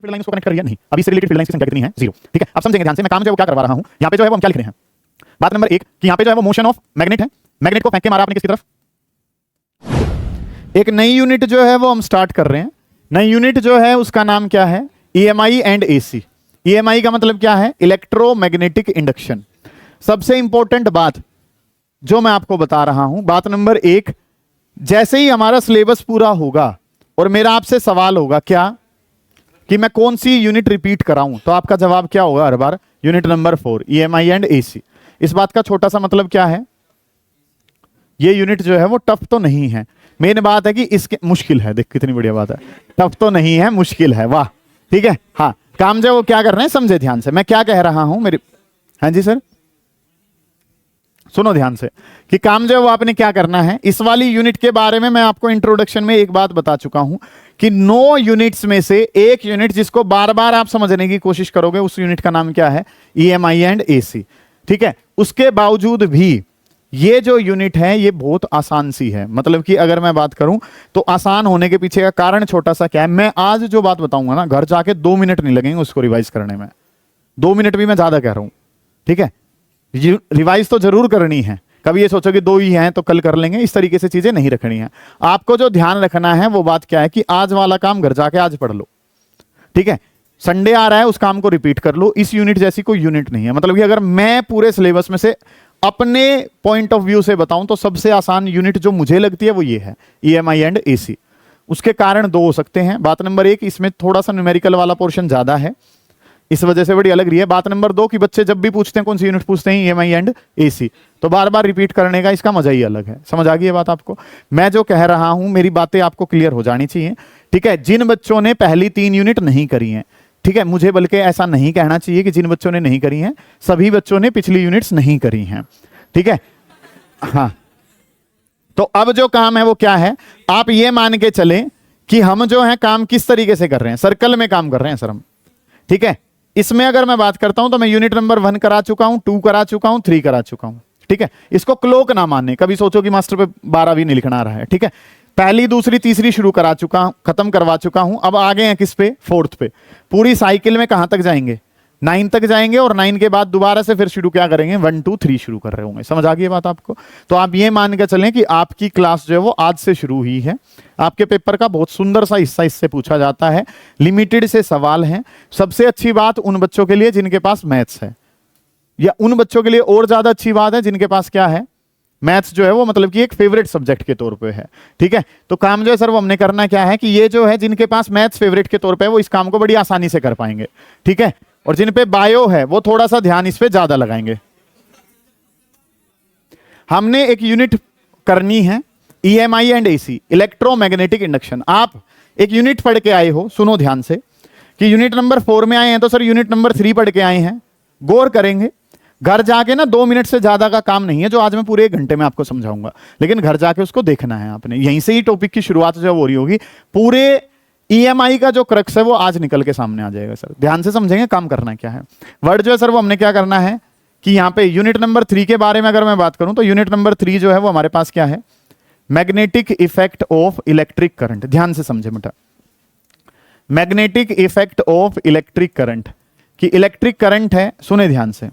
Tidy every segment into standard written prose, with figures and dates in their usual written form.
Field line को connect कर रही है नहीं, अभी इससे रिलेटेड फील्ड लाइन की संख्या कितनी है 0। ठीक है, अब समझेंगे ध्यान से मैं काम जो है वो क्या करवा रहा हूं। यहां पे जो है वो हम क्या लिख रहे हैं, बात नंबर 1 कि यहां पे जो है वो मोशन ऑफ मैग्नेट है, मैग्नेट को फेंक के मारा आपने किसकी तरफ। एक नई यूनिट जो है वो हम स्टार्ट कर रहे हैं। नई यूनिट जो है उसका नाम क्या है, EMI एंड AC। EMI का मतलब क्या है, इलेक्ट्रोमैग्नेटिक इंडक्शन। सबसे इंपॉर्टेंट बात जो मैं आपको बता रहा हूं, बात नंबर 1, जैसे ही हमारा सिलेबस पूरा होगा और मेरा आपसे सवाल होगा क्या कि मैं कौन सी यूनिट रिपीट कराऊं, तो आपका जवाब क्या होगा हर बार, unit number 4 EMI and AC। इस बात का छोटा सा मतलब क्या है, ये यूनिट जो है वो टफ तो नहीं है। मेन बात है कि इसके मुश्किल है, देख कितनी बढ़िया बात है, टफ तो नहीं है, मुश्किल है, वाह। ठीक है, हाँ काम जो वो क्या कर रहे हैं समझे ध्यान से, मैं क्या कह रहा हूं मेरी, हाँ जी सर सुनो ध्यान से कि काम जो है वो आपने क्या करना है। इस वाली यूनिट के बारे में मैं आपको इंट्रोडक्शन में एक बात बता चुका हूं कि 9 यूनिट्स में से एक यूनिट जिसको बार बार आप समझने की कोशिश करोगे उस यूनिट का नाम क्या है, EMI एंड AC। ठीक है, उसके बावजूद भी ये जो यूनिट है ये बहुत आसान सी है। मतलब कि अगर मैं बात करूं तो आसान होने के पीछे का कारण छोटा सा क्या है, मैं आज जो बात बताऊंगा ना घर जाके 2 मिनट नहीं लगेंगे उसको रिवाइज करने में, 2 मिनट भी मैं ज्यादा कह रहा हूं। ठीक है, रिवाइज तो जरूर करनी है, कभी ये सोचो कि 2 ही हैं तो कल कर लेंगे, इस तरीके से चीजें नहीं रखनी है। आपको जो ध्यान रखना है वो बात क्या है कि आज वाला काम घर जाके आज पढ़ लो। ठीक है, संडे आ रहा है उस काम को रिपीट कर लो, इस यूनिट जैसी कोई यूनिट नहीं है। मतलब कि अगर मैं पूरे सिलेबस में से अपने पॉइंट ऑफ व्यू से बताऊं तो सबसे आसान यूनिट जो मुझे लगती है वो ये है, EMI एंड AC। उसके कारण 2 हो सकते हैं। बात नंबर 1, इसमें थोड़ा सा न्यूमेरिकल वाला पोर्शन ज्यादा है, इस वजह से बड़ी अलग रही है। बात नंबर 2 कि बच्चे जब भी पूछते हैं कौन सी यूनिट पूछते हैं EMI एंड AC, तो बार बार रिपीट करने का इसका मजा ही अलग है। समझ आ गई ये बात आपको, मैं जो कह रहा हूं मेरी बातें आपको क्लियर हो जानी चाहिए। ठीक है, जिन बच्चों ने पहली 3 यूनिट नहीं करी हैं, ठीक है, मुझे बल्कि ऐसा नहीं कहना चाहिए कि जिन बच्चों ने नहीं करी हैं, सभी बच्चों ने पिछली यूनिट्स नहीं करी हैं। ठीक है, हाँ तो अब जो काम है वो क्या है, आप ये मान के चलें कि हम जो है काम किस तरीके से कर रहे हैं, सर्कल में काम कर रहे हैं सर हम। ठीक है, इसमें अगर मैं बात करता हूं तो मैं यूनिट नंबर 1 करा चुका हूं, 2 करा चुका हूं, 3 करा चुका हूं। ठीक है, इसको क्लोक ना मानने, कभी सोचो कि मास्टर पे 12 भी नहीं लिखना आ रहा है। ठीक है, पहली दूसरी तीसरी शुरू करा चुका हूं, खत्म करवा चुका हूं, अब आगे हैं किस पे, 4th पे। पूरी साइकिल में कहां तक जाएंगे, 9 तक जाएंगे, और 9 के बाद दोबारा से फिर शुरू क्या करेंगे, 1 2 3 शुरू कर रहे होंगे। समझ आ गई बात आपको, तो आप ये मान के चलें कि आपकी क्लास जो है वो आज से शुरू हुई है। आपके पेपर का बहुत सुंदर सा हिस्सा इससे पूछा जाता है, लिमिटेड से सवाल हैं। सबसे अच्छी बात उन बच्चों के लिए जिनके पास मैथ्स है, या उन बच्चों के लिए और ज्यादा अच्छी बात है जिनके पास क्या है, मैथ्स जो है वो मतलब कि एक फेवरेट सब्जेक्ट के तौर पे है। ठीक है, तो काम जो है सर वो हमने करना क्या है कि ये जो है जिनके पास मैथ्स फेवरेट के तौर पे है वो इस काम को बड़ी आसानी से कर पाएंगे। ठीक है, और जिन पे बायो है वो थोड़ा सा ध्यान इस पे ज्यादा लगाएंगे। हमने एक यूनिट करनी है EMI and AC, electromagnetic induction. आप एक यूनिट पढ़ के आए हो, सुनो ध्यान से कि यूनिट नंबर 4 में आए हैं तो सर यूनिट नंबर 3 पढ़ के आए हैं, गौर करेंगे। घर जाके ना 2 मिनट से ज्यादा का काम नहीं है जो आज मैं पूरे 1 घंटे में आपको समझाऊंगा, लेकिन घर जाके उसको देखना है आपने। यहीं से ही टॉपिक की शुरुआत जो हो रही होगी, पूरे EMI का जो क्रक्स है वो आज निकल के सामने आ जाएगा सर। ध्यान से समझेंगे काम करना क्या है। वर्ड जो है सर वो हमने क्या करना है कि यहां पे यूनिट नंबर 3 के बारे में अगर मैं बात करूं तो यूनिट नंबर 3 जो है वो हमारे पास क्या है, magnetic effect of electric current. ध्यान से समझे बेटा, magnetic effect of electric current, कि इलेक्ट्रिक करंट है, सुने ध्यान से।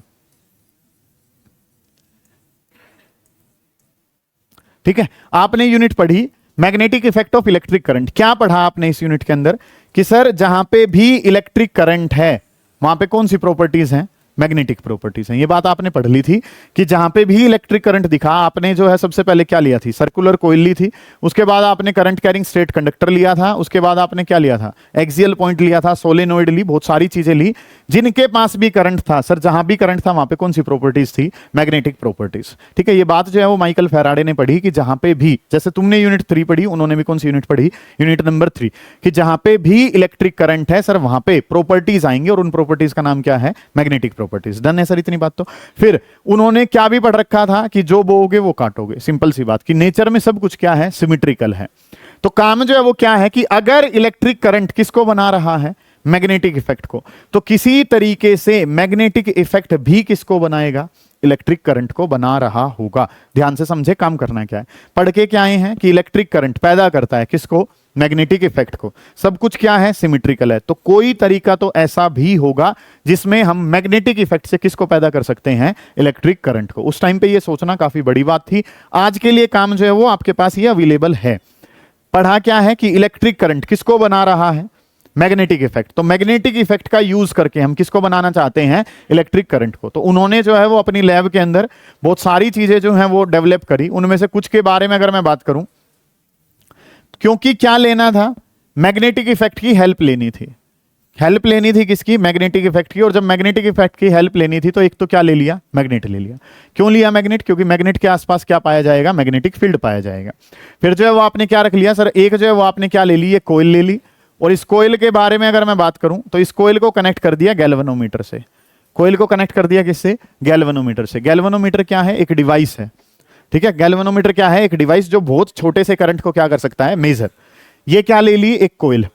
ठीक है, आपने यूनिट पढ़ी magnetic effect of electric current. क्या पढ़ा आपने इस यूनिट के अंदर कि सर जहां पे भी इलेक्ट्रिक करंट है वहां पे कौन सी प्रॉपर्टीज हैं, मैग्नेटिक प्रॉपर्टीज हैं। ये बात आपने पढ़ ली थी कि जहां पे भी इलेक्ट्रिक करंट दिखा, आपने जो है सबसे पहले क्या लिया थी, सर्कुलर कॉइल ली थी। उसके बाद आपने करंट कैरिंग स्ट्रेट कंडक्टर लिया था। उसके बाद आपने क्या लिया था, एक्सियल पॉइंट लिया था, सोलेनोइड ली, बहुत सारी चीजें ली। जिनके पास भी करंट था सर, जहां भी करंट था वहां पे कौन सी प्रॉपर्टीज थी, मैग्नेटिक प्रॉपर्टीज। ठीक है, ये बात जो है वो माइकल फैराडे ने पढ़ी कि जहां पे भी, जैसे तुमने यूनिट 3 पढ़ी, उन्होंने भी कौन सी यूनिट पढ़ी, यूनिट नंबर 3, कि जहां पे भी इलेक्ट्रिक करंट है सर वहां पे प्रॉपर्टीज आएंगे, और उन प्रॉपर्टीज का नाम क्या है, मैग्नेटिक प्रॉपर्टीज। डन है सर इतनी बात तो। फिर उन्होंने क्या भी पढ़ रखा था कि जो बोओगे वो काटोगे। सिंपल सी बात कि नेचर में सब कुछ क्या है, सिमेट्रिकल है। तो काम जो है वो क्या है कि अगर इलेक्ट्रिक करंट किसको बना रहा है, मैग्नेटिक इफेक्ट को, तो किसी तरीके से मैग्नेटिक इफेक्ट भी किसको बनाएगा, इलेक्ट्रिक करंट को बना रहा होगा। ध्यान से समझे काम करना क्या है। पढ़ के क्या आए हैं कि इलेक्ट्रिक करंट पैदा करता है किसको, मैग्नेटिक इफेक्ट को। सब कुछ क्या है, सिमिट्रिकल है। तो कोई तरीका तो ऐसा भी होगा जिसमें हम मैग्नेटिक इफेक्ट से किसको पैदा कर सकते हैं, इलेक्ट्रिक करंट को। उस टाइम पे ये सोचना काफी बड़ी बात थी। आज के लिए काम जो है वो आपके पास ये अवेलेबल है। पढ़ा क्या है कि इलेक्ट्रिक करंट किसको बना रहा है, मैग्नेटिक इफेक्ट। तो मैग्नेटिक इफेक्ट का यूज करके हम किसको बनाना चाहते हैं, इलेक्ट्रिक करंट को। तो उन्होंने जो है वो अपनी लैब के अंदर बहुत सारी चीजें जो हैं वो डेवलप करी। उनमें से कुछ के बारे में अगर मैं बात करूं, क्योंकि क्या लेना था, मैग्नेटिक इफेक्ट की हेल्प लेनी थी। हेल्प लेनी थी किसकी, मैग्नेटिक इफेक्ट की। और जब मैग्नेटिक इफेक्ट की हेल्प लेनी थी तो एक तो क्या ले लिया, मैग्नेट ले लिया। क्यों लिया मैग्नेट, क्योंकि मैग्नेट के आसपास क्या पाया जाएगा, मैग्नेटिक फील्ड पाया जाएगा। फिर जो है वो आपने क्या रख लिया सर, एक जो है वो आपने क्या ले ली, ये कोयल ले ली। और इस कोयल के बारे में अगर मैं बात करूं तो इस कोयल को कनेक्ट कर दिया गैल्वेनोमीटर से। कोयल को कनेक्ट कर दिया किससे, गैल्वेनोमीटर से। गैल्वेनोमीटर क्या है, एक डिवाइस है, ठीक है। गैल्वेनोमीटर क्या है, एक डिवाइस जो बहुत छोटे से करंट को क्या कर सकता है, मेजर। ये क्या ले ली, एक कोयल।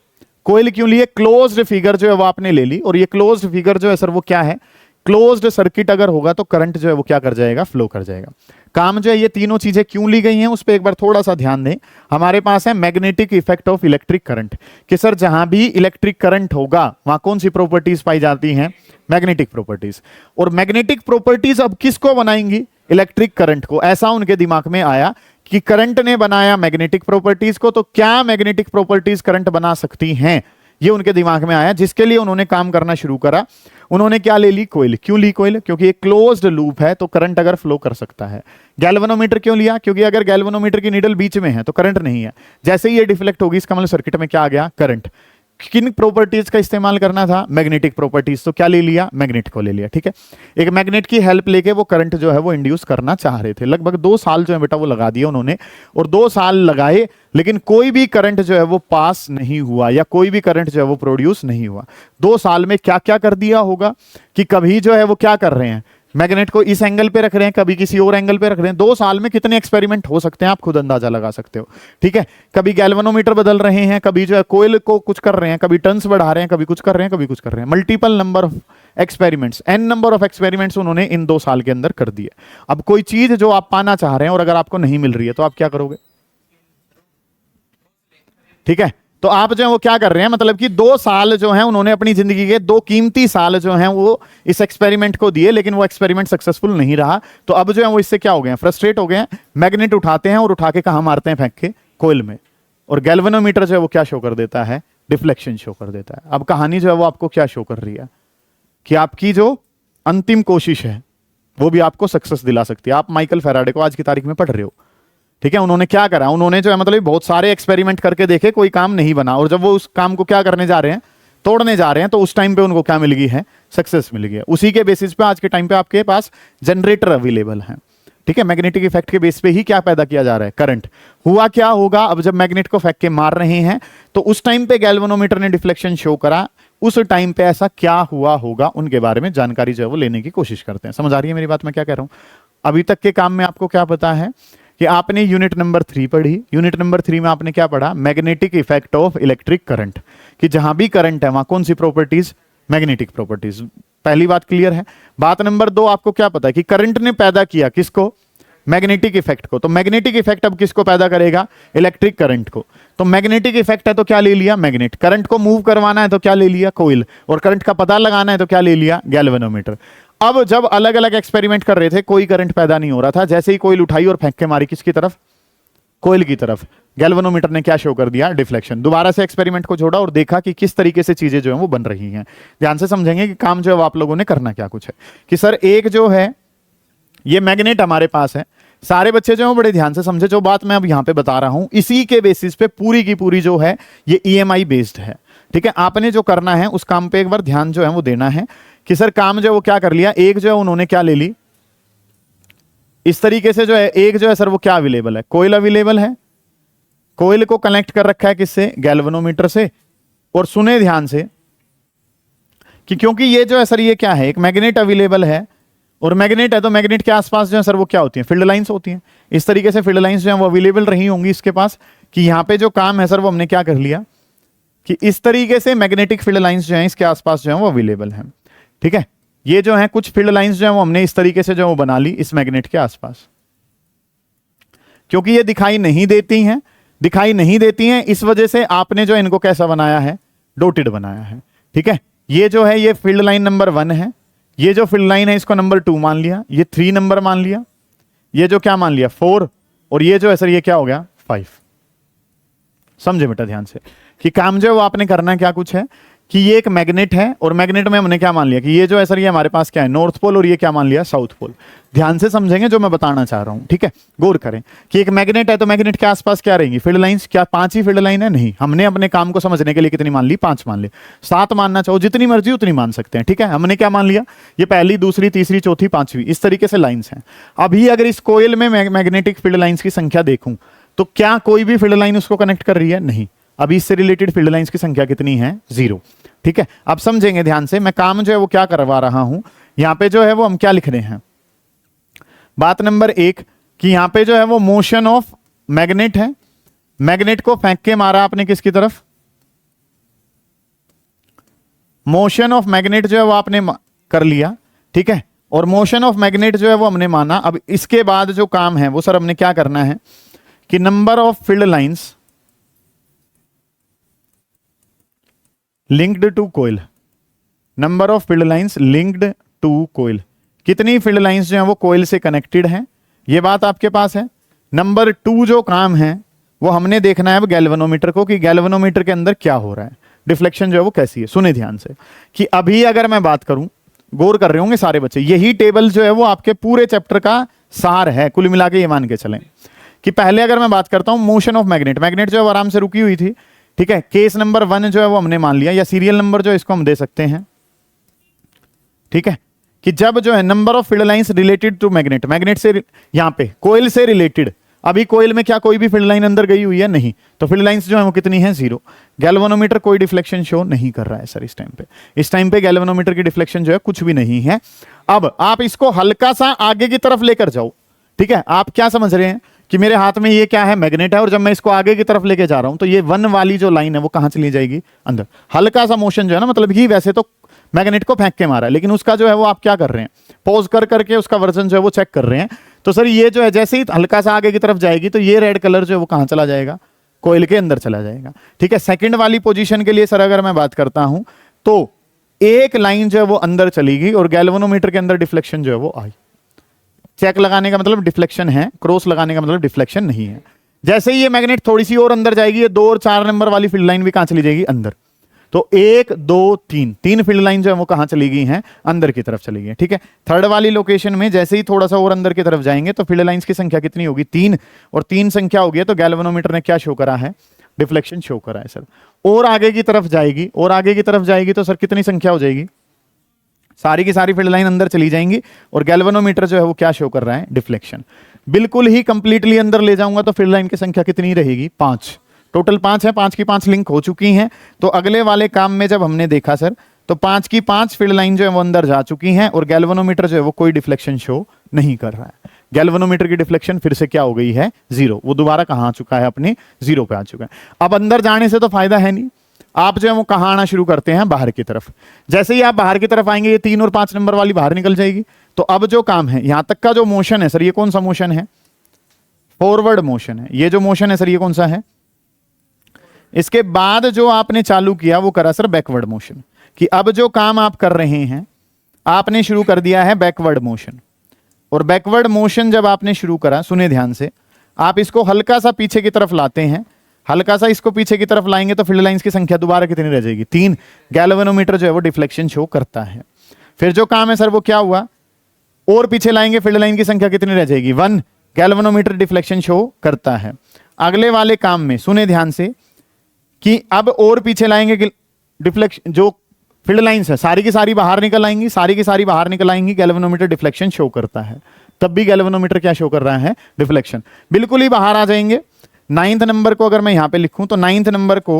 कोयल क्यों लिए, क्लोज्ड फिगर जो है वो आपने ले ली। और ये क्लोज्ड फिगर जो है सर वो क्या है, क्लोज्ड सर्किट अगर होगा तो करंट जो है वो क्या कर जाएगा, फ्लो कर जाएगा। काम जो है ये तीनों चीजें क्यों ली गई हैं उस पर एक बार थोड़ा सा ध्यान दें। हमारे पास है magnetic effect of electric current, कि सर जहां भी इलेक्ट्रिक करंट होगा वहां कौन सी प्रॉपर्टीज पाई जाती हैं, मैग्नेटिक प्रॉपर्टीज। और मैग्नेटिक प्रॉपर्टीज अब किसको बनाएंगी, इलेक्ट्रिक करंट को। ऐसा उनके दिमाग में आया कि करंट ने बनाया मैग्नेटिक प्रॉपर्टीज को, तो क्या मैग्नेटिक प्रॉपर्टीज करंट बना सकती हैं, ये उनके दिमाग में आया। जिसके लिए उन्होंने काम करना शुरू करा। उन्होंने क्या ले ली, कोयल। क्यों ली कोयल, क्योंकि एक क्लोज्ड लूप है तो करंट अगर फ्लो कर सकता है। गैल्वेनोमीटर क्यों लिया, क्योंकि अगर गैल्वेनोमीटर की नीडल बीच में है तो करंट नहीं है। जैसे ही ये डिफ्लेक्ट होगी इसका मतलब सर्किट में क्या आ गया, करंट। किन प्रॉपर्टीज का इस्तेमाल करना था, मैग्नेटिक प्रॉपर्टीज। तो क्या ले लिया, मैग्नेट को ले लिया, ठीक है। एक मैग्नेट की हेल्प लेके वो करंट जो है वो इंड्यूस करना चाह रहे थे। लगभग 2 साल जो है बेटा वो लगा दिया उन्होंने। और 2 साल लगाए लेकिन कोई भी करंट जो है वो पास नहीं हुआ, या कोई भी करंट जो है वो प्रोड्यूस नहीं हुआ। 2 साल में क्या क्या कर दिया होगा कि कभी जो है वो क्या कर रहे हैं, मैग्नेट को इस एंगल पे रख रहे हैं, कभी किसी और एंगल पे रख रहे हैं। 2 साल में कितने एक्सपेरिमेंट हो सकते हैं आप खुद अंदाजा लगा सकते हो, ठीक है। कभी गैल्वेनोमीटर बदल रहे हैं, कभी जो है कोयल को कुछ कर रहे हैं, कभी टर्न्स बढ़ा रहे हैं, कभी कुछ कर रहे हैं, कभी कुछ कर रहे हैं। Multiple number of experiments, an number of experiments उन्होंने इन 2 साल के अंदर कर दिए। अब कोई चीज जो आप पाना चाह रहे हैं और अगर आपको नहीं मिल रही है तो आप क्या करोगे, ठीक है। तो आप जो है वो क्या कर रहे हैं, मतलब कि 2 साल जो है उन्होंने अपनी जिंदगी के 2 कीमती साल जो हैं वो इस एक्सपेरिमेंट को दिए, लेकिन वो एक्सपेरिमेंट सक्सेसफुल नहीं रहा। तो अब जो है वो इससे क्या हो गए हैं, फ्रस्ट्रेट हो गए हैं। मैग्नेट उठाते हैं और उठा के कहां मारते हैं, फेंक के कोयल में। और गैल्वेनोमीटर जो है वो क्या शो कर देता है, डिफ्लेक्शन शो कर देता है। अब कहानी जो है वो आपको क्या शो कर रही है कि आपकी जो अंतिम कोशिश है वो भी आपको सक्सेस दिला सकती है। आप माइकल फैराडे को आज की तारीख में पढ़ रहे हो, ठीक है। उन्होंने क्या करा, उन्होंने जो है मतलब बहुत सारे एक्सपेरिमेंट करके देखे, कोई काम नहीं बना। और जब वो उस काम को क्या करने जा रहे हैं, तोड़ने जा रहे हैं, तो उस टाइम पे उनको क्या मिल गई है, सक्सेस मिल गई है। उसी के बेसिस पे आज के टाइम पे आपके पास जनरेटर अवेलेबल है, ठीक है। मैग्नेटिक इफेक्ट के बेस पे ही क्या पैदा किया जा रहा है, करंट। हुआ क्या होगा, अब जब मैग्नेट को फेंक के मार रहे हैं तो उस टाइम पे गैल्वेनोमीटर ने डिफ्लेक्शन शो करा। उस टाइम पे ऐसा क्या हुआ होगा उनके बारे में जानकारी जो है वो लेने की कोशिश करते हैं। समझ आ रही है मेरी बात, मैं क्या कह रहा हूं। अभी तक के काम में आपको क्या पता है कि आपने यूनिट नंबर 3 पढ़ी। यूनिट नंबर 3 में आपने क्या पढ़ा, magnetic effect of electric current, कि जहां भी करंट है वहां कौन सी प्रॉपर्टीज, मैग्नेटिक प्रॉपर्टीज। पहली बात क्लियर है। बात नंबर 2 आपको क्या पता है कि करंट ने पैदा किया किसको, मैग्नेटिक इफेक्ट को। तो मैग्नेटिक इफेक्ट अब किसको पैदा करेगा, इलेक्ट्रिक करंट को। तो मैग्नेटिक इफेक्ट है तो क्या ले लिया, मैग्नेट। करंट को मूव करवाना है तो क्या ले लिया, कोयल। और करंट का पता लगाना है तो क्या ले लिया, गैल्वेनोमीटर। अब जब अलग अलग एक्सपेरिमेंट कर रहे थे कोई करंट पैदा नहीं हो रहा था। जैसे ही कोयल उठाई और फेंक के मारी किसकी तरफ, कोयल की तरफ, गैल्वेनोमीटर ने क्या शो कर दिया, डिफ्लेक्शन। दोबारा से एक्सपेरिमेंट को जोड़ा और देखा कि किस तरीके से चीजें जो है वो बन रही हैं। ध्यान से समझेंगे कि काम जो है आप लोगों ने करना क्या कुछ है कि सर एक जो है ये मैग्नेट हमारे पास है। सारे बच्चे जो है बड़े ध्यान से समझे, जो बात मैं अब यहां पे बता रहा हूं इसी के बेसिस पे पूरी की पूरी जो है ये ईएमआई बेस्ड है, ठीक है। आपने जो करना है उस काम पे एक बार ध्यान जो है वो देना है कि सर काम जो है वो क्या कर लिया। एक जो है उन्होंने क्या ले ली, इस तरीके से जो है एक जो है सर वो क्या अवेलेबल है, कोयल अवेलेबल है। कोयल को कनेक्ट कर रखा है किससे, गैल्वेनोमीटर से। और सुने ध्यान से कि क्योंकि ये जो है सर ये क्या है, एक मैग्नेट अवेलेबल है। और मैग्नेट है तो मैग्नेट के आसपास जो है सर वो क्या होती है, फील्ड लाइंस होती हैं। इस तरीके से फील्ड लाइंस जो है वो अवेलेबल रही होंगी इसके पास, कि यहां पे जो काम है सर वो हमने क्या कर लिया कि इस तरीके से मैग्नेटिक फील्ड लाइंस जो है इसके आसपास जो है वो अवेलेबल है, ठीक है। ये जो है कुछ फील्ड लाइंस जो है वो हमने इस तरीके से जो है वो बना ली इस मैग्नेट के आसपास। क्योंकि ये दिखाई नहीं देती हैं, दिखाई नहीं देती हैं, इस वजह से आपने जो इनको कैसा बनाया है, डॉटेड बनाया है। ठीक है, ये जो है ये फील्ड लाइन नंबर 1 है, ये जो फील्ड लाइन है इसको नंबर 2 मान लिया, ये 3 नंबर मान लिया, ये जो क्या मान लिया 4, और ये जो है सर ये क्या हो गया 5। समझे बेटा ध्यान से कि काम जो है वो आपने करना क्या कुछ है कि ये एक मैग्नेट है, और मैग्नेट में हमने क्या मान लिया कि ये जो है सर ये हमारे पास क्या है नॉर्थ पोल, और ये क्या मान लिया साउथ पोल। ध्यान से समझेंगे जो मैं बताना चाह रहा हूं। ठीक है, गौर करें कि एक मैग्नेट है तो मैग्नेट के आसपास क्या रहेंगी फील्ड लाइंस। क्या 5 ही फील्ड लाइन है? नहीं, हमने अपने काम को समझने के लिए कितनी मान ली, 5 मान ली। 7 मानना चाहो जितनी मर्जी उतनी मान सकते हैं। ठीक है, हमने क्या मान लिया, ये पहली, दूसरी, तीसरी, चौथी, 5वीं, इस तरीके से लाइन्स हैं। अभी अगर इस कोयल में मैग्नेटिक फील्ड लाइन्स की संख्या देखूं तो क्या कोई भी फील्ड लाइन उसको कनेक्ट कर रही है? नहीं। अभी इससे रिलेटेड फील्ड लाइन्स की संख्या कितनी है? 0। ठीक है, अब समझेंगे ध्यान से, मैं काम जो है वो क्या करवा रहा हूं। यहां पे जो है वो हम क्या लिख रहे हैं, बात नंबर 1 कि यहां पे जो है वो मोशन ऑफ मैग्नेट है। मैग्नेट को फेंक के मारा आपने किसकी तरफ, मोशन ऑफ मैग्नेट जो है वो आपने कर लिया। ठीक है, और मोशन ऑफ मैग्नेट जो है वो हमने माना। अब इसके बाद जो काम है वो सर हमने क्या करना है कि number of field lines linked to coil, number of field lines linked to coil, कितनी फील्ड लाइंस जो है वो कोयल से कनेक्टेड हैं, ये बात आपके पास है। नंबर 2 जो काम है वो हमने देखना है अब गैल्वेनोमीटर को कि गैल्वेनोमीटर के अंदर क्या हो रहा है, डिफ्लेक्शन जो है वो कैसी है। सुने ध्यान से कि अभी अगर मैं बात करूं, गौर कर रहे होंगे सारे बच्चे, यही टेबल जो है वो आपके पूरे चैप्टर का सार है। कुल मिला के ये मान के चलें कि पहले अगर मैं बात करता हूं मोशन ऑफ मैग्नेट, मैग्नेट जो है वो आराम से रुकी हुई थी। ठीक है, केस नंबर 1 जो है वो हमने मान लिया, या सीरियल नंबर जो इसको हम दे सकते हैं। ठीक है, कि जब जो है number of field lines related to magnet, magnet से यहां पे कोयल से रिलेटेड, अभी कोयल में क्या कोई भी फील्ड लाइन अंदर गई हुई है? नहीं, तो फील्ड लाइंस जो है वो कितनी है? 0। गैल्वेनोमीटर कोई डिफ्लेक्शन शो नहीं कर रहा है सर इस टाइम पे। इस टाइम पे गैल्वेनोमीटर की डिफ्लेक्शन जो है कुछ भी नहीं है। अब आप इसको हल्का सा आगे की तरफ लेकर जाओ। ठीक है, आप क्या समझ रहे हैं कि मेरे हाथ में ये क्या है, मैग्नेट है, और जब मैं इसको आगे की तरफ लेके जा रहा हूं तो ये 1 वाली जो लाइन है वो कहां चली जाएगी? अंदर। हल्का सा मोशन जो है ना, मतलब कि वैसे तो मैग्नेट को फेंक के मारा है, लेकिन उसका जो है वो आप क्या कर रहे हैं, पॉज कर करके उसका वर्जन जो है वो चेक कर रहे हैं। तो सर ये जो है जैसे ही हल्का सा आगे की तरफ जाएगी तो ये रेड कलर जो है वो कहां चला जाएगा? कोयल के अंदर चला जाएगा। ठीक है, सेकंड वाली पोजीशन के लिए सर अगर मैं बात करता हूं तो एक लाइन जो है वो अंदर चलेगी और गैल्वेनोमीटर के अंदर डिफ्लेक्शन जो है वो आई। चेक लगाने का मतलब डिफ्लेक्शन है, क्रॉस लगाने का मतलब डिफ्लेक्शन नहीं है। जैसे ही ये मैग्नेट थोड़ी सी और अंदर जाएगी, ये 2 और 4 नंबर वाली फील्ड लाइन भी कहां चली जाएगी? अंदर। तो 1 2 3 फील्ड लाइन जो है वो कहां चली गई हैं? अंदर की तरफ चली गई। ठीक है, थर्ड वाली लोकेशन में जैसे ही थोड़ा सा और अंदर की तरफ जाएंगे तो फील्ड लाइंस की संख्या कितनी होगी? 3, और 3 संख्या होगी तो गैल्वेनोमीटर ने क्या शो करा है? डिफ्लेक्शन शो करा है सर। और आगे की तरफ जाएगी, और आगे की तरफ जाएगी तो सर कितनी संख्या हो जाएगी? सारी की सारी फील्ड लाइन अंदर चली जाएंगी और गैल्वेनोमीटर जो है वो क्या शो कर रहा है? डिफ्लेक्शन। बिल्कुल ही कंप्लीटली अंदर ले जाऊंगा तो फील्ड लाइन की संख्या कितनी रहेगी? 5। टोटल 5 है, 5 की 5 लिंक हो चुकी हैं। तो अगले वाले काम में जब हमने देखा सर तो 5 की 5 फील्ड लाइन जो है वो अंदर जा चुकी हैं और गैल्वेनोमीटर जो है वो कोई डिफ्लेक्शन शो नहीं कर रहा है। गैल्वेनोमीटर की डिफ्लेक्शन फिर से क्या हो गई है? 0। वो दोबारा कहां आ चुका है? अपने 0 पे आ चुका है। अब अंदर जाने से तो फायदा है नहीं, आप जो है वो कहां आना शुरू करते हैं? बाहर की तरफ। जैसे ही आप बाहर की तरफ आएंगे ये 3 और 5 नंबर वाली बाहर निकल जाएगी। तो अब जो काम है यहां तक का जो मोशन है सर, ये कौन सा मोशन है? फॉरवर्ड मोशन है। ये जो मोशन है सर ये कौन सा है? इसके बाद जो आपने चालू किया वो करा सर बैकवर्ड मोशन। कि अब जो काम आप कर रहे हैं, आपने शुरू कर दिया है बैकवर्ड मोशन। और बैकवर्ड मोशन जब आपने शुरू करा, सुने ध्यान से, आप इसको हल्का सा पीछे की तरफ लाते हैं, हल्का सा इसको पीछे की तरफ लाएंगे तो फील्ड लाइंस की संख्या दोबारा कितनी रह जाएगी? 3। गैल्वेनोमीटर जो है वो डिफ्लेक्शन शो करता है। फिर जो काम है सर वो क्या हुआ? और पीछे लाएंगे, फील्ड लाइन की संख्या कितनी रह जाएगी? 1। गैल्वेनोमीटर डिफ्लेक्शन शो करता है। अगले वाले काम में सुने ध्यान से कि अब और पीछे लाएंगे, डिफ्लेक्शन जो फील्ड लाइंस है सारी की सारी बाहर निकल आएंगी, सारी की सारी बाहर निकल आएंगी, गैल्वेनोमीटर डिफ्लेक्शन शो करता है। तब भी गैल्वेनोमीटर क्या शो कर रहा है? डिफ्लेक्शन। बिल्कुल ही बाहर आ जाएंगे। 9th नंबर को अगर मैं यहां पे लिखूं तो 9th नंबर को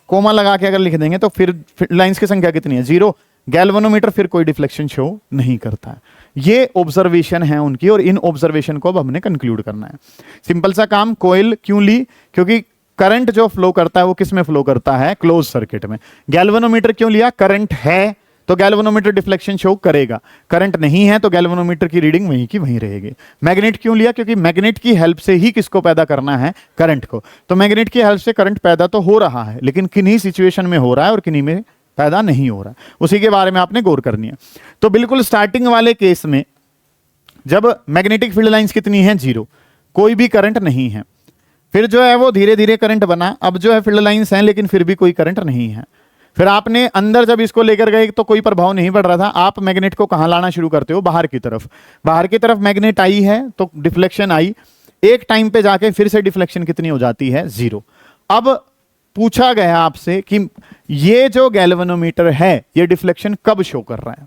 कोमा लगा के अगर लिख देंगे तो फिर लाइंस की संख्या कितनी है? 0। गैल्वेनोमीटर फिर कोई डिफ्लेक्शन शो नहीं करता है। ये ऑब्जर्वेशन है उनकी और इन ऑब्जर्वेशन को अब हमने कंक्लूड करना है। सिंपल सा काम। कोयल क्यों ली? क्योंकि करंट जो फ्लो करता है वो किस में फ्लो करता है? क्लोज सर्किट में। गैल्वेनोमीटर क्यों लिया? करंट है तो गैल्वेनोमीटर डिफ्लेक्शन शो करेगा, करंट नहीं है तो गैल्वेनोमीटर की रीडिंग वहीं की वहीं रहेगी। मैग्नेट क्यों लिया? क्योंकि मैग्नेट की हेल्प से ही किसको पैदा करना है? करंट को। तो मैग्नेट की हेल्प से करंट पैदा तो हो रहा है, लेकिन किन्हीं सिचुएशन में हो रहा है और किन्हीं में पैदा नहीं हो रहा है, उसी के बारे में आपने गौर करनी है। तो बिल्कुल स्टार्टिंग वाले केस में जब मैग्नेटिक फील्ड लाइंस कितनी है? 0, कोई भी करंट नहीं है। फिर जो है वो धीरे धीरे करंट बना, अब जो है फील्ड लाइंस हैं लेकिन फिर भी कोई करंट नहीं है। फिर आपने अंदर जब इसको लेकर गए तो कोई प्रभाव नहीं पड़ रहा था, आप मैग्नेट को कहां लाना शुरू करते हो? बाहर की तरफ। बाहर की तरफ मैग्नेट आई है तो डिफ्लेक्शन आई, एक टाइम पे जाके फिर से डिफ्लेक्शन कितनी हो जाती है? 0। अब पूछा गया आपसे कि ये जो गैल्वेनोमीटर है ये डिफ्लेक्शन कब शो कर रहा है?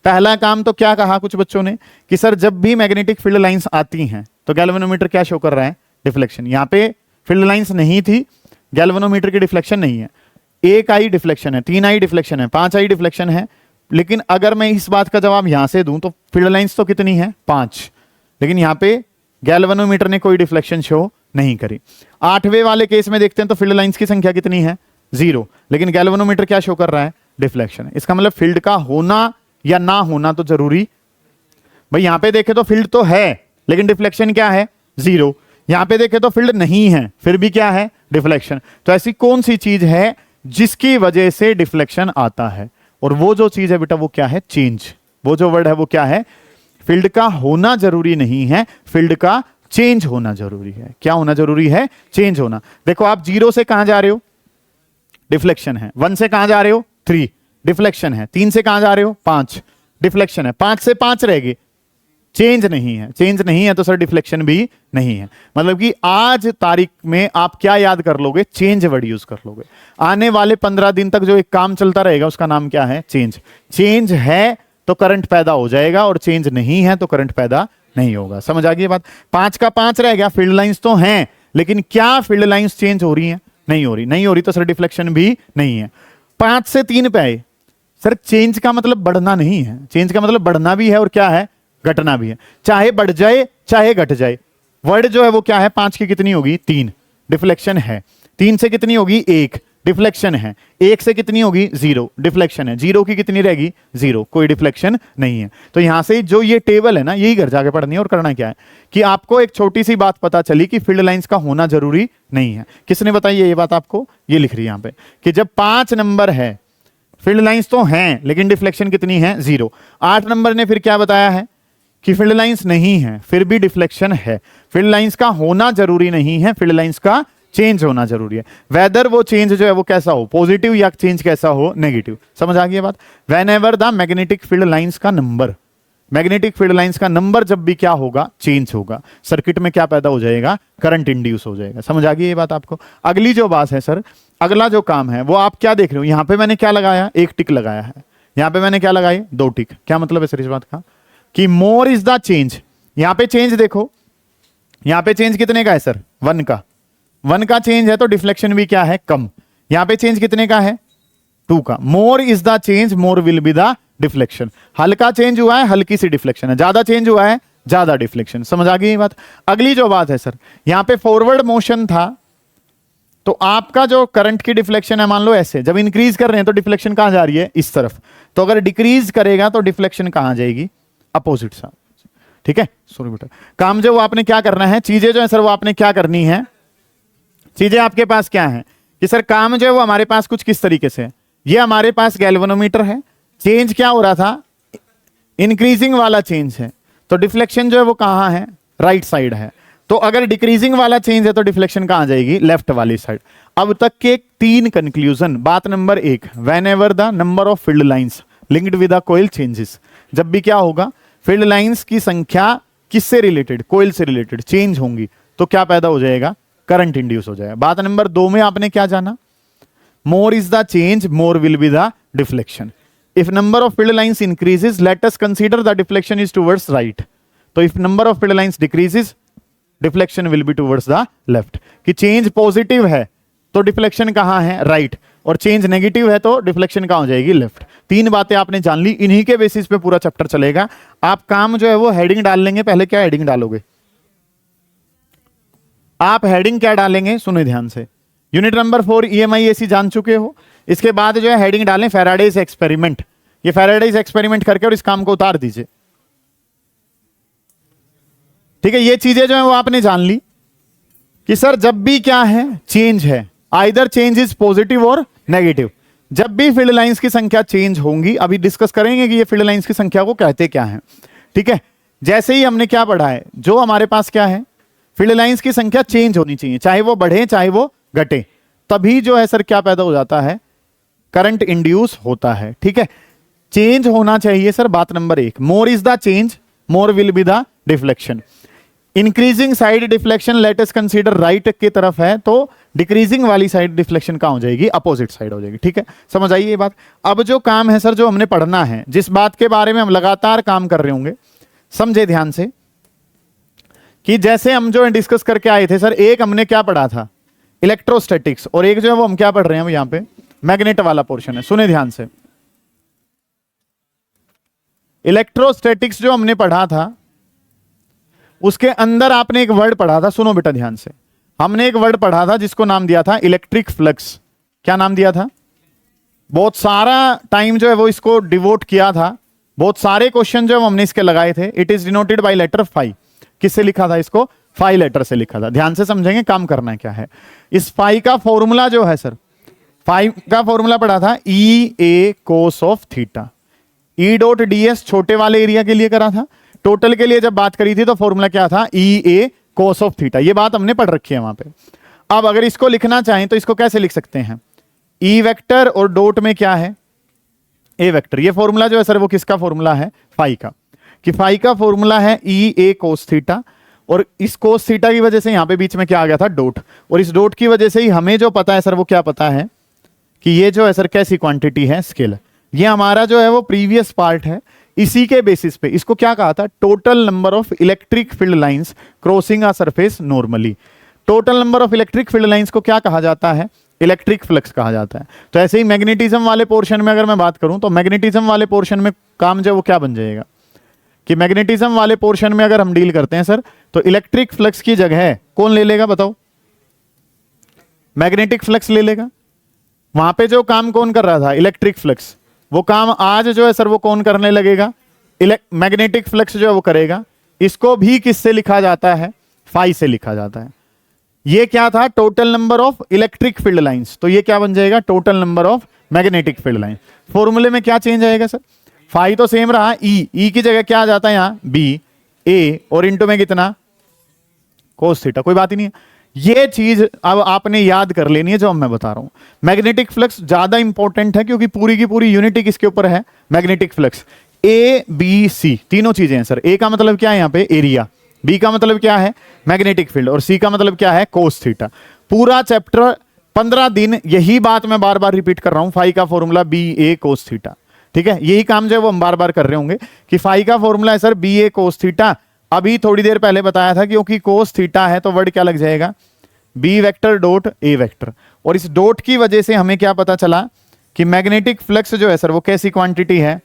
पहला काम तो क्या कहा कुछ बच्चों ने कि सर जब भी मैग्नेटिक फील्ड लाइंस आती हैं तो गैल्वेनोमीटर क्या शो कर रहा है? डिफ्लेक्शन। यहां पे फील्ड लाइंस नहीं थी, गैल्वेनोमीटर की डिफ्लेक्शन नहीं है। 1 आई डिफ्लेक्शन है, 3 आई डिफ्लेक्शन है, 5 आई डिफ्लेक्शन है। लेकिन अगर मैं इस बात का जवाब यहां से दूं तो फील्ड लाइंस तो कितनी है? 5, लेकिन यहां पे गैल्वेनोमीटर ने कोई डिफ्लेक्शन शो नहीं करी। 8वें वाले केस में देखते हैं तो फील्ड लाइंस की संख्या कितनी है? 0, लेकिन गैल्वेनोमीटर क्या शो कर रहा है? डिफ्लेक्शन। इसका मतलब फील्ड का होना या ना होना तो जरूरी। भाई यहां पे देखे तो फील्ड तो है लेकिन डिफ्लेक्शन क्या है? 0। यहां पे देखे तो फील्ड नहीं है फिर भी क्या है? डिफ्लेक्शन। तो ऐसी कौन सी चीज है जिसकी वजह से डिफ्लेक्शन आता है? और वो जो चीज है बेटा वो क्या है? चेंज। वो जो वर्ड है वो क्या है? फील्ड का होना जरूरी नहीं है, फील्ड का चेंज होना जरूरी है। क्या होना जरूरी है? चेंज होना। देखो आप 0 से कहां जा रहे हो? डिफ्लेक्शन है। 1 से कहां जा रहे हो? 3, डिफ्लेक्शन है। 3 से कहां जा रहे हो? 5, डिफ्लेक्शन है। 5 से 5 रहेगी, चेंज नहीं है। चेंज नहीं है तो सर डिफ्लेक्शन भी नहीं है। मतलब कि आज तारीख में आप क्या याद कर लोगे? चेंज वर्ड यूज कर लोगे। आने वाले 15 दिन तक जो एक काम चलता रहेगा उसका नाम क्या है? चेंज। चेंज है तो करंट पैदा हो जाएगा और चेंज नहीं है तो करंट पैदा नहीं होगा। समझ आ गई बात? 5 का 5 रह गया। फील्ड लाइंस तो हैं लेकिन क्या फील्ड लाइंस चेंज हो रही हैं? नहीं हो रही। नहीं हो रही तो सर डिफ्लेक्शन भी नहीं है। 5 से 3 पे आए, सर चेंज का मतलब बढ़ना नहीं है, चेंज का मतलब बढ़ना भी है और क्या है? घटना भी है। चाहे बढ़ जाए चाहे घट जाए। वर्ड जो है वो क्या है? 5 की कितनी होगी? 3, डिफ्लेक्शन है। 3 से कितनी होगी? 1, डिफ्लेक्शन है। 1 से कितनी होगी? 0, डिफ्लेक्शन है। 0 की कितनी रहेगी? 0, कोई डिफ्लेक्शन नहीं है। तो यहां से जो ये टेबल है ना, यही घर जाके पढ़नी है। और करना क्या है कि आपको एक छोटी सी बात पता चली कि फील्ड लाइंस का होना जरूरी नहीं है। किसने बताई ये बात आपको? ये लिख रही है यहां पे कि जब 5 नंबर है, फील्ड लाइंस तो हैं लेकिन डिफ्लेक्शन कितनी है? 0। 8 नंबर ने फिर क्या बताया है कि फील्ड लाइंस नहीं है फिर भी डिफ्लेक्शन है। फील्ड लाइंस का होना जरूरी नहीं है, फील्ड लाइंस का चेंज होना जरूरी है। वेदर वो चेंज जो है वो कैसा हो? पॉजिटिव या चेंज कैसा हो? नेगेटिव। समझ आ गई बात? When ever the magnetic field lines का नंबर, मैग्नेटिक फील्ड लाइंस का नंबर जब भी क्या होगा? चेंज होगा। सर्किट में क्या पैदा हो जाएगा? करंट इंड्यूस हो जाएगा। समझ आ गई ये बात आपको? अगली जो बात है सर, अगला जो काम है वो आप क्या देख रहे हो? यहां पे मैंने क्या लगाया? 1 टिक लगाया है। यहां पे मैंने क्या लगाई? 2 टिक। क्या मतलब है सर इस बात का? कि मोर इज द चेंज। यहां पे चेंज देखो, यहां पे चेंज कितने का है सर? 1 का। 1 का चेंज है तो डिफ्लेक्शन भी क्या है? कम। यहां पे चेंज कितने का है? 2 का। मोर is the change, more will be the deflection. हल्का चेंज हुआ है, हल्की सी डिफ्लेक्शन है। ज्यादा चेंज हुआ है, ज्यादा डिफ्लेक्शन। समझ आ गई ये बात? अगली जो बात है सर, यहां पे फॉरवर्ड मोशन था तो आपका जो करंट की डिफ्लेक्शन है, मान लो ऐसे, जब इंक्रीज कर रहे हैं तो डिफ्लेक्शन कहां जा रही है? इस तरफ। तो अगर डिक्रीज करेगा तो डिफ्लेक्शन कहां जाएगी? Opposite side. ठीक है? सॉरी बेटा, काम जो वो आपने क्या करना है, चीजें जो है सर वो आपने क्या करनी है, चीजें आपके पास क्या है कि सर काम जो है वो हमारे पास कुछ किस तरीके से है। ये हमारे पास गैल्वेनोमीटर है, चेंज क्या हो रहा था? इंक्रीजिंग वाला चेंज है, तो डिफ्लेक्शन जो है वो कहां है? राइट साइड है। तो अगर डिक्रीजिंग वाला चेंज है तो डिफ्लेक्शन कहां जाएगी? लेफ्ट वाली साइड। अब तक के 3 कंक्लूजन। बात number 1, whenever the number of field lines linked with the coil changes, जब भी क्या होगा? फील्ड लाइंस की संख्या किससे रिलेटेड? कोइल से रिलेटेड चेंज होंगी तो क्या पैदा हो जाएगा? करंट इंड्यूस हो जाएगा। बात नंबर 2 में आपने क्या जाना? More is the change, more will be the deflection. If number of field lines increases, let us consider the deflection is towards right. तो if number of field lines decreases, deflection will be towards the left. कि change positive है तो deflection कहां है? Right. और change negative है तो deflection कहां हो जाएगी? लेफ्ट। 3 बातें आपने जान ली, इन्हीं के बेसिस पे पूरा चैप्टर चलेगा। आप काम जो है वो हेडिंग डाल लेंगे। पहले क्या हेडिंग डालोगे आप? हेडिंग क्या डालेंगे? सुने ध्यान से। यूनिट नंबर 4 EMI AC जान चुके हो। इसके बाद जो है हेडिंग डालें फेराडेज एक्सपेरिमेंट। ये फैराडेज एक्सपेरिमेंट करके और इस काम को उतार दीजिए। ठीक है, ये चीजें जो है वो आपने जान ली कि सर जब भी क्या है, चेंज है, आइदर चेंज इज पॉजिटिव और नेगेटिव। जब भी फील्ड लाइंस की संख्या चेंज होंगी, अभी डिस्कस करेंगे कि ये फील्ड लाइंस की संख्या को कहते क्या है। ठीक है, जैसे ही हमने क्या पढ़ा है, जो हमारे पास क्या है, फील्ड लाइंस की संख्या चेंज होनी चाहिए, चाहे वो बढ़े चाहे वो घटे, तभी जो है सर क्या पैदा हो जाता है, करंट इंड्यूस होता है। ठीक है, चेंज होना चाहिए सर, बात number 1। More is the change, more will be the deflection. Increasing side deflection late us consider right की तरफ है, तो डिक्रीजिंग वाली साइड डिफ्लेक्शन कहां हो जाएगी, अपोजिट साइड हो जाएगी। ठीक है, समझ आइए ये बात। अब जो काम है सर, जो हमने पढ़ना है, जिस बात के बारे में हम लगातार काम कर रहे होंगे, समझे ध्यान से, कि जैसे हम जो डिस्कस करके आए थे सर, एक हमने क्या पढ़ा था, इलेक्ट्रोस्टैटिक्स, और एक जो है वो हम क्या पढ़ रहे हैं यहां पे, मैग्नेट वाला पोर्शन है। सुने ध्यान से, इलेक्ट्रोस्टैटिक्स जो हमने पढ़ा था, उसके अंदर आपने एक वर्ड पढ़ा था, सुनो बेटा ध्यान से, हमने एक वर्ड पढ़ा था जिसको नाम दिया था इलेक्ट्रिक फ्लक्स। क्या नाम दिया था? बहुत सारा टाइम जो है वो इसको डिवोट किया था, बहुत सारे क्वेश्चन जो हमने इसके लगाए थे। It is denoted by letter phi. किससे लिखा था इसको? फाई लेटर से लिखा था। ध्यान से समझेंगे काम करना है क्या है। इस फाई का फॉर्मूला जो है सर, फाई का फॉर्मूला पढ़ा था E A cos of theta. E dot d s छोटे वाले एरिया के लिए करा था, टोटल के लिए जब बात करी थी तो फॉर्मूला क्या था, E A cos of theta. ये बात हमने पढ़ रखी है वहां पे। अब अगर इसको लिखना चाहें तो इसको कैसे लिख सकते हैं, ई वेक्टर और डॉट में क्या है, ए वेक्टर। ये फॉर्मूला जो है सर वो किसका फॉर्मूला है, फाई का, कि फाई का फॉर्मूला है ई ए कोस थीटा, और इस कोस थीटा की वजह से यहां पे बीच में क्या आ गया था, डॉट, और इस डॉट की वजह से ही हमें जो पता है सर वो क्या पता है कि ये जो है सर कैसी क्वांटिटी है, स्केलर। ये हमारा जो है वो प्रीवियस पार्ट है। इसी के बेसिस पे इसको क्या कहा था, total number of electric field lines crossing a surface normally. Total number of electric field lines को क्या कहा जाता है, इलेक्ट्रिक फ्लक्स कहा जाता है। तो ऐसे ही मैग्नेटिज्म वाले पोर्शन में अगर मैं बात करूं तो मैग्नेटिज्म वाले पोर्शन में काम जो वो क्या बन जाएगा, कि मैग्नेटिज्म वाले पोर्शन में अगर हम डील करते हैं सर, तो इलेक्ट्रिक फ्लक्स की जगह कौन ले लेगा बताओ, मैग्नेटिक फ्लक्स ले लेगा। वहां पे जो काम कौन कर रहा था, इलेक्ट्रिक फ्लक्स, वो काम आज जो है सर वो कौन करने लगेगा, मैग्नेटिक फ्लक्स जो है वो करेगा। इसको भी किससे लिखा जाता है, फाई से लिखा जाता है। ये क्या था, total number of electric field lines, तो ये क्या बन जाएगा, total number of magnetic field lines. फॉर्मूले में क्या चेंज आएगा सर, फाई तो सेम रहा, ई की जगह क्या आ जाता है यहां, बी ए, और इंटू में कितना, कोस थीटा। कोई बात ही नहीं है, ये चीज अब आपने याद कर लेनी है जो मैं बता रहा हूं। मैग्नेटिक फ्लक्स ज्यादा इंपॉर्टेंट है क्योंकि पूरी की पूरी यूनिटी किसके ऊपर है, magnetic flux. A B C तीनों चीजें हैं सर। ए का मतलब क्या है यहाँ पे, एरिया, बी का मतलब क्या है, मैग्नेटिक फील्ड, और सी का मतलब क्या है, कोस थीटा। पूरा चैप्टर 15 दिन यही बात मैं बार बार रिपीट कर रहा हूं, फाई का formula B A cos theta. ठीक है, यही काम जो है वो हम बार बार कर रहे होंगे कि फाई का फॉर्मूला है sir B A cos theta. अभी थोड़ी देर पहले बताया था क्योंकि कोस थीटा है तो वर्ड क्या लग जाएगा, B vector dot A vector. और इस डॉट की वजह से हमें क्या पता चला कि मैग्नेटिक फ्लक्स जो है सर वो कैसी क्वांटिटी है,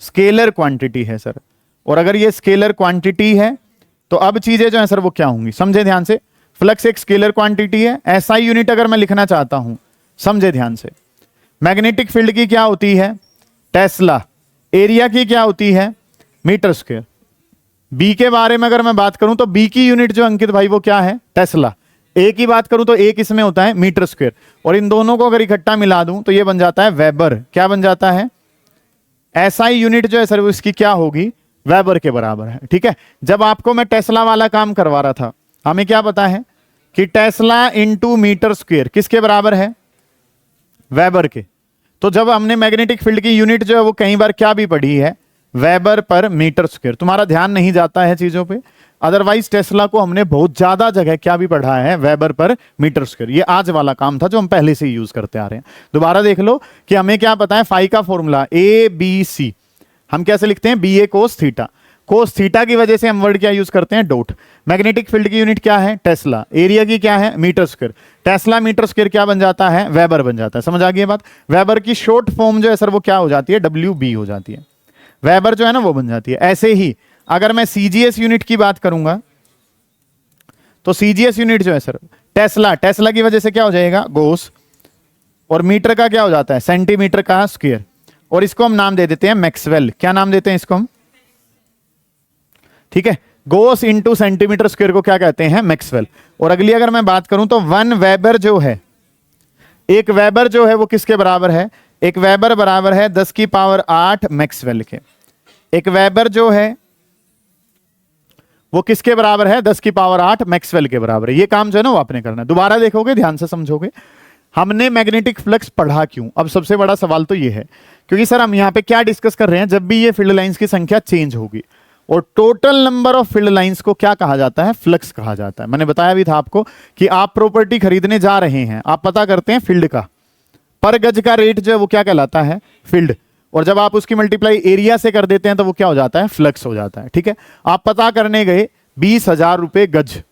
स्केलर क्वांटिटी है सर। और अगर ये स्केलर क्वांटिटी है तो अब चीजें जो है सर वो क्या होंगी, समझे ध्यान से। फ्लक्स एक स्केलर क्वांटिटी है, एसआई यूनिट अगर मैं लिखना चाहता हूं, समझे ध्यान से। मैग्नेटिक फील्ड की क्या होती है, टेस्ला। एरिया की क्या होती है, मीटर स्क्वायर। बी के बारे में अगर मैं बात करूं तो बी की यूनिट जो अंकित भाई वो क्या है, टेस्ला। ए की बात करूं तो ए किसमें होता है, मीटर स्क्वायर। और इन दोनों को अगर इकट्ठा मिला दूं तो ये बन जाता है वेबर। क्या बन जाता है, एसआई यूनिट जो है सर वो इसकी क्या होगी, वेबर के बराबर है। ठीक है, जब आपको मैं टेस्ला वाला काम करवा रहा था, हमें क्या पता है कि टेस्ला इंटू मीटर स्क्वायर किसके बराबर है, वेबर के। तो जब हमने मैग्नेटिक फील्ड की यूनिट जो है वो कई बार क्या भी पढ़ी है, वेबर पर मीटर स्क्वायर। तुम्हारा ध्यान नहीं जाता है चीजों पे, अदरवाइज टेस्ला को हमने बहुत ज्यादा जगह क्या भी पढ़ा है, वेबर पर मीटर स्क्वायर। ये आज वाला काम था जो हम पहले से ही यूज करते आ रहे हैं। दोबारा देख लो कि हमें क्या पता है, फाई का फॉर्मूला ए बी सी, हम कैसे लिखते हैं, B A cos theta. Cos theta की वजह से हम वर्ड क्या यूज करते हैं, डॉट। मैग्नेटिक फील्ड की यूनिट क्या है, टेस्ला। एरिया की क्या है, metre square. Tesla metre square क्या बन जाता है, वेबर बन जाता है। समझ आ गई बात। वेबर की शॉर्ट फॉर्म जो है सर वो क्या हो जाती है, डब्ल्यू बी हो जाती है। वेबर जो है ना वो बन जाती है। ऐसे ही अगर मैं सीजीएस यूनिट की बात करूंगा तो सीजीएस यूनिट जो है सर, टेस्ला, टेस्ला की वजह से क्या हो जाएगा, गोस, और मीटर का क्या हो जाता है, सेंटीमीटर का स्क्वायर। और इसको हम नाम दे देते हैं मैक्सवेल। क्या नाम देते हैं इसको हम? ठीक है, गोस इनटू सेंटीमीटर स्क्वायर को क्या कहते हैं? मैक्सवेल। और अगली अगर मैं बात करूं तो 1 वेबर जो है, एक वेबर जो है वो किसके बराबर है? एक वेबर बराबर है 10 की पावर 8 मैक्सवेल के। एक वेबर जो है वो किसके बराबर है? 10 की पावर 8 मैक्सवेल के बराबर है। ये काम जो है ना वो आपने करना है। दोबारा देखोगे, ध्यान से समझोगे। हमने मैग्नेटिक फ्लक्स पढ़ा क्यों? अब सबसे बड़ा सवाल तो ये है, क्योंकि सर हम यहां पे क्या डिस्कस कर रहे हैं, जब भी ये फील्ड लाइंस की संख्या चेंज होगी और total number of field lines को क्या कहा जाता है? फ्लक्स कहा जाता है। मैंने बताया भी था आपको कि आप प्रॉपर्टी खरीदने जा रहे हैं, आप पता करते हैं फील्ड का, पर गज का रेट जो है वो क्या कहलाता है? फील्ड। और जब आप उसकी मल्टीप्लाई एरिया से कर देते हैं तो वो क्या हो जाता है? फ्लक्स हो जाता है। ठीक है, आप पता करने गए 20,000 रुपए गज,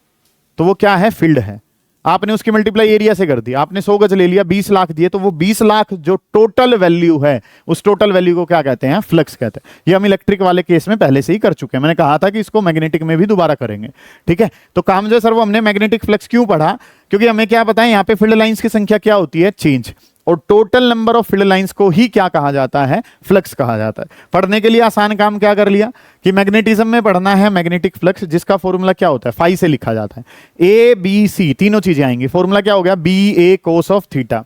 तो वो क्या है? फील्ड है। आपने उसकी मल्टीप्लाई एरिया से कर दी, आपने 100 गज ले लिया, 20 लाख दिए, तो वो 20 लाख जो टोटल वैल्यू है, उस टोटल वैल्यू को क्या कहते हैं? फ्लक्स कहते हैं। ये हम इलेक्ट्रिक वाले केस में पहले से ही कर चुके हैं। मैंने कहा था कि इसको मैग्नेटिक में भी दोबारा करेंगे। ठीक है, तो काम जो सर वो हमने मैग्नेटिक फ्लक्स क्यों पढ़ा? क्योंकि हमें क्या पता है यहाँ पे फील्ड लाइंस की संख्या क्या होती है? चेंज। और total number of field lines को ही क्या कहा जाता है? फ्लक्स कहा जाता है। पढ़ने के लिए आसान काम क्या कर लिया कि मैग्नेटिज्म में पढ़ना है मैग्नेटिक फ्लक्स, जिसका फॉर्मूला क्या होता है? फाई से लिखा जाता है। ए बी सी तीनों चीजें आएंगी। फॉर्मूला क्या हो गया? B A cos of theta.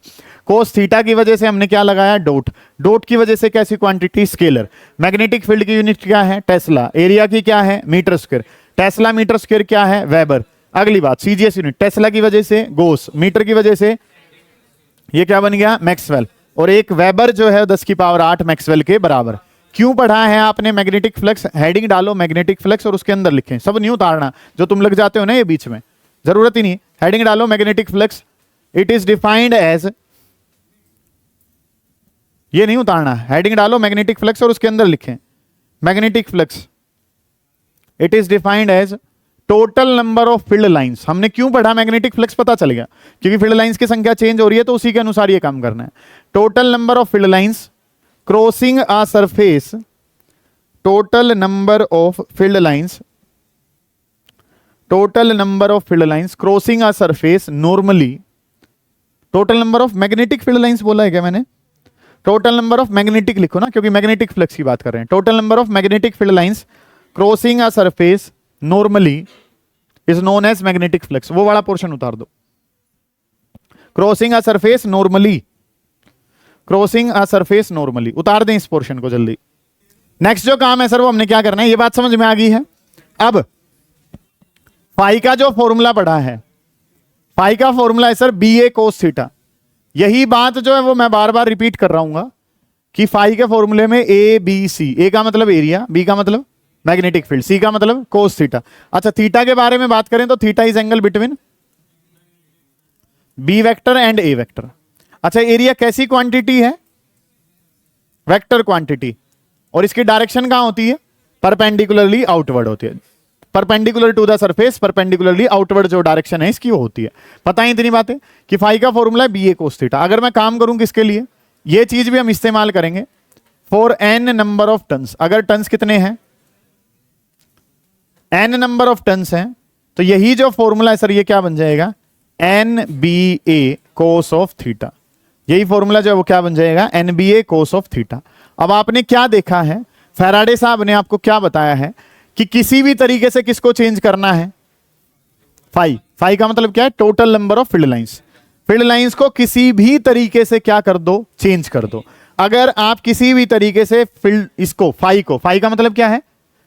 Cos theta की वजह से हमने क्या लगाया? डॉट। डॉट की वजह से कैसी क्वांटिटी? स्केलर। मैग्नेटिक फील्ड की यूनिट क्या है? टेस्ला। एरिया की क्या है? Metre square. Tesla metre square क्या है? वेबर। अगली बात सीजीएस यूनिट, टेस्ला की वजह से गोस, मीटर की वजह से ये क्या बन गया? मैक्सवेल। और एक वेबर जो है 10 की पावर 8 मैक्सवेल के बराबर। क्यों पढ़ा है आपने मैग्नेटिक फ्लक्स? हेडिंग डालो मैग्नेटिक फ्लक्स और उसके अंदर लिखें, सब नहीं उतारना जो तुम लग जाते हो ना ये बीच में, जरूरत ही नहीं। हेडिंग डालो magnetic flux, it is defined as, ये नहीं उतारना। हेडिंग डालो मैग्नेटिक फ्लक्स और उसके अंदर लिखें magnetic flux, it is defined as total number of field lines. हमने क्यों पढ़ा मैग्नेटिक फ्लक्स? पता चल गया, क्योंकि फील्ड लाइंस की संख्या चेंज हो रही है तो उसी के अनुसार ये काम करना है। Total number of field lines crossing a surface, total number of field lines, total number of field lines crossing a surface normally. Total number of magnetic field lines बोला है क्या मैंने? टोटल नंबर ऑफ मैग्नेटिक लिखो ना, क्योंकि magnetic flux की बात कर रहे हैं। Total number of magnetic field lines crossing a surface normally is known as magnetic flux. वो वाला पोर्शन उतार दो। Crossing a surface normally, crossing a surface normally, उतार दें इस पोर्शन को जल्दी। नेक्स्ट जो काम है सर वो हमने क्या करना है, ये बात समझ में आ गई है। अब फाई का जो फॉर्मूला पढ़ा है, फाई का फॉर्मूला है sir B A cos theta. यही बात जो है वो मैं बार बार रिपीट कर रहा हूं कि फाई के फॉर्मूले में ए बी सी, ए का मतलब एरिया, बी का मतलब मैग्नेटिक फील्ड, सी का मतलब कोस थीटा। अच्छा, थीटा के बारे में बात करें तो theta is angle between B vector and A vector. अच्छा, एरिया कैसी क्वांटिटी है? Vector quantity. और इसकी डायरेक्शन कहां होती है? परपेंडिकुलरली आउटवर्ड होती है। Perpendicular to the surface, perpendicularly outward जो डायरेक्शन है इसकी वो होती है। पता है इतनी बातें कि फाई का फॉर्मूला है बी ए कोस थीटा। अगर मैं काम करूं किसके लिए, ये चीज भी हम इस्तेमाल करेंगे for N number of turns. अगर टन्स कितने हैं? एन नंबर ऑफ टन्स हैं, तो यही जो फॉर्मूला है सर ये क्या बन जाएगा? N B A cos of theta. यही फॉर्मूला जो है वो क्या बन जाएगा? N B A cos of theta. अब आपने क्या देखा है, फैराडे साहब ने आपको क्या बताया है कि किसी भी तरीके से किसको चेंज करना है? फाई। फाई का मतलब क्या है? Total number of field lines. Field lines को किसी भी तरीके से क्या कर दो? चेंज कर दो। अगर आप किसी भी तरीके से फील्ड इसको फाई को, फाई का मतलब क्या है?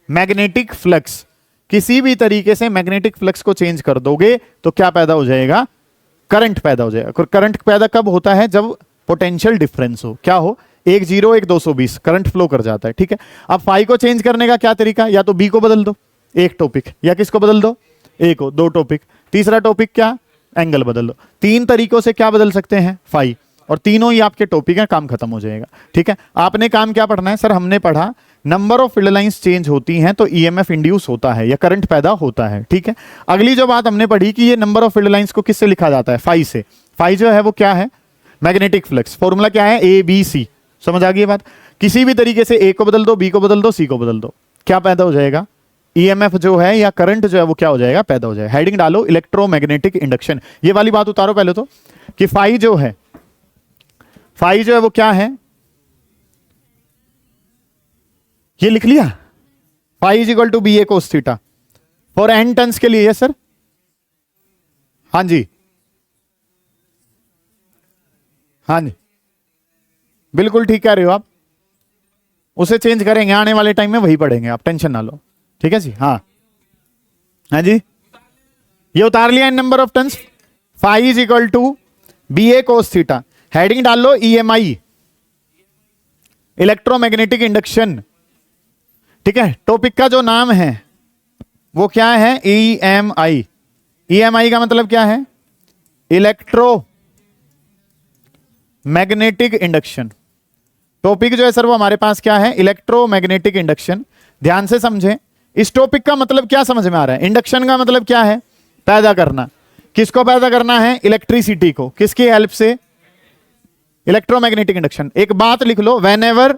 मैग्नेटिक फ्लक्स, किसी भी तरीके से मैग्नेटिक फ्लक्स को चेंज कर दोगे तो क्या पैदा हो जाएगा? करंट पैदा हो जाएगा। करंट पैदा कब होता है? जब पोटेंशियल डिफरेंस हो। क्या हो? 1 0 1 220 करंट फ्लो कर जाता है। ठीक है, अब फाई को चेंज करने का क्या तरीका? या तो बी को बदल दो एक टॉपिक, या किसको बदल दो? ए को, 2 टॉपिक। तीसरा टॉपिक क्या? एंगल बदल दो। 3 तरीकों से क्या बदल सकते हैं? फाई। और तीनों ही आपके टॉपिक हैं, काम खत्म हो जाएगा। ठीक है, आपने काम क्या पढ़ना है सर? हमने पढ़ा number of field lines change होती हैं तो ईएमएफ इंड्यूस होता है या करंट पैदा होता है। ठीक है, अगली जो बात हमने पढ़ी कि ये नंबर ऑफ फील्ड लाइंस को किससे लिखा जाता है? फाई से। फाई जो है वो क्या है? Magnetic flux. फॉर्मूला क्या है? A B C. समझ आ गई बात? किसी भी तरीके से ए को बदल दो, बी को बदल दो, सी को बदल दो, क्या पैदा हो जाएगा? ईएमएफ जो है या करंट जो है वो क्या हो जाएगा? पैदा हो जाएगा। हेडिंग डालो इलेक्ट्रोमैग्नेटिक इंडक्शन। ये वाली बात उतारो पहले तो कि फाई जो है, फाई जो है वो क्या है? ये लिख लिया, phi is equal to B A cos theta for N turns के लिए। सर हाँ जी, हाँ जी, बिल्कुल ठीक कह रहे हो आप, उसे चेंज करेंगे आने वाले टाइम में, वही पढ़ेंगे आप, टेंशन ना लो। ठीक है जी, हाँ हाँ जी, ये उतार लिया इन number of turns, phi is equal to B A cos theta, heading डाल लो ईएमआई, इलेक्ट्रोमैग्नेटिक इंडक्शन। ठीक है, टॉपिक का जो नाम है वो क्या है, ईएमआई। ईएमआई का मतलब क्या है, इलेक्ट्रो मैग्नेटिक इंडक्शन। टॉपिक जो है सर वो हमारे पास क्या है, इलेक्ट्रोमैग्नेटिक इंडक्शन। ध्यान से समझें, इस टॉपिक का मतलब क्या समझ में आ रहा है, इंडक्शन का मतलब क्या है, पैदा करना। किसको पैदा करना है, इलेक्ट्रिसिटी को, किसकी हेल्प से, इलेक्ट्रोमैग्नेटिक इंडक्शन। एक बात लिख लो, व्हेनेवर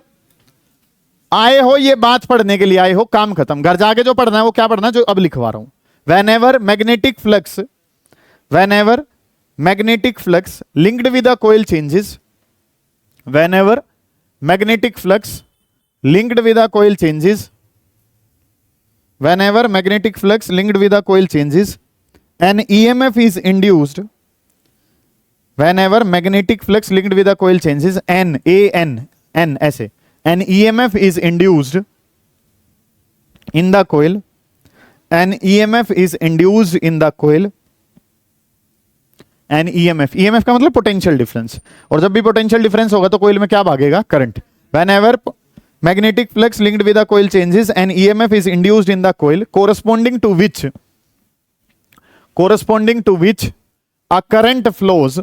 आए हो, ये बात पढ़ने के लिए आए हो, काम खत्म, घर जाके जो पढ़ना है वो क्या पढ़ना है, जो अब लिखवा रहा हूं। Whenever magnetic flux, whenever magnetic flux linked with a coil changes, whenever magnetic flux linked with a coil changes, whenever magnetic flux linked with a coil changes, an EMF is induced, whenever magnetic flux linked with a coil changes, n ऐसे, an EMF is induced in the coil, an EMF is induced in the coil, an EMF, EMF का मतलब potential difference, और जब भी potential difference होगा तो coil में क्या भागेगा, current. Whenever magnetic flux linked with the coil changes, an EMF is induced in the coil, corresponding to which a current flows,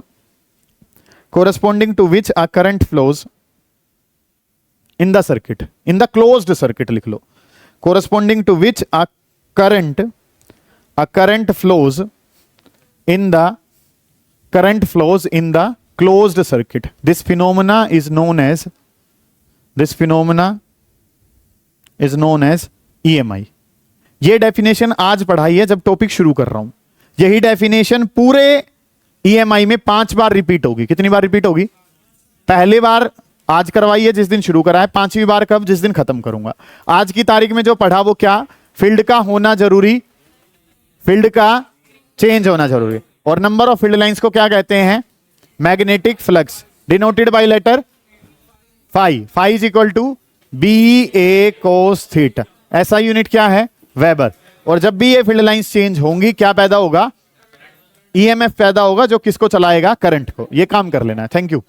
corresponding to which a current flows in the circuit, in the closed circuit लिख लो, corresponding to which a current flows in the closed circuit. This phenomena is known as EMI. ये definition आज पढ़ाई है जब topic शुरू कर रहा हूं, यही डेफिनेशन पूरे EMI में 5 बार रिपीट होगी। कितनी बार रिपीट होगी, पहली बार आज करवाई है जिस दिन शुरू करा है, 5वीं बार कब, जिस दिन खत्म करूंगा। आज की तारीख में जो पढ़ा वो क्या, फील्ड का होना जरूरी, फील्ड का चेंज होना जरूरी, और नंबर ऑफ फील्ड लाइंस को क्या कहते हैं, magnetic flux, denoted by letter phi. Phi is equal to B A cos theta, ऐसा यूनिट क्या है, वेबर। और जब भी ये फील्ड लाइंस चेंज होंगी क्या पैदा होगा, ईएमएफ पैदा होगा, जो किसको चलाएगा, करंट को। ये काम कर लेना है। Thank you.